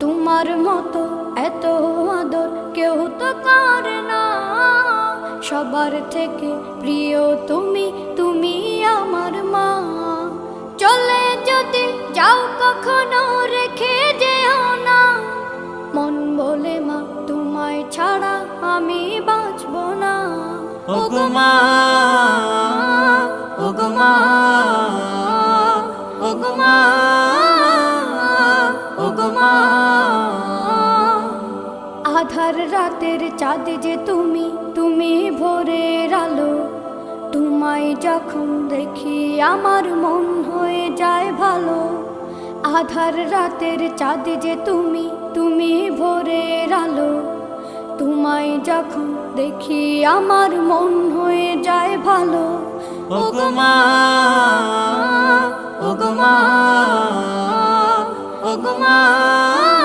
তোমার মতো এত আদর কেউ তো করে না। সবার থেকে প্রিয় তুমি, তুমি আমার মা। চলে যদি যাও কখনো রেখে যেও না, মন বলে মা তোমায় ছাড়া আমি বাঁচব না। ওগো মা, ওগো মা, ওগো মা, ওগো মা। আধার রাতের চাঁদ যে তুমি, তুমি ভোরের আলো। তোমায় যখন দেখি আমার মন হয়ে যায় ভালো। আধার রাতের চাঁদ যে তুমি, তুমি ভোরের আলো। তোমায় যখন দেখি আমার মন হয়ে যায় ভালো। ওগো মা, ওগো মা, ওগো মা।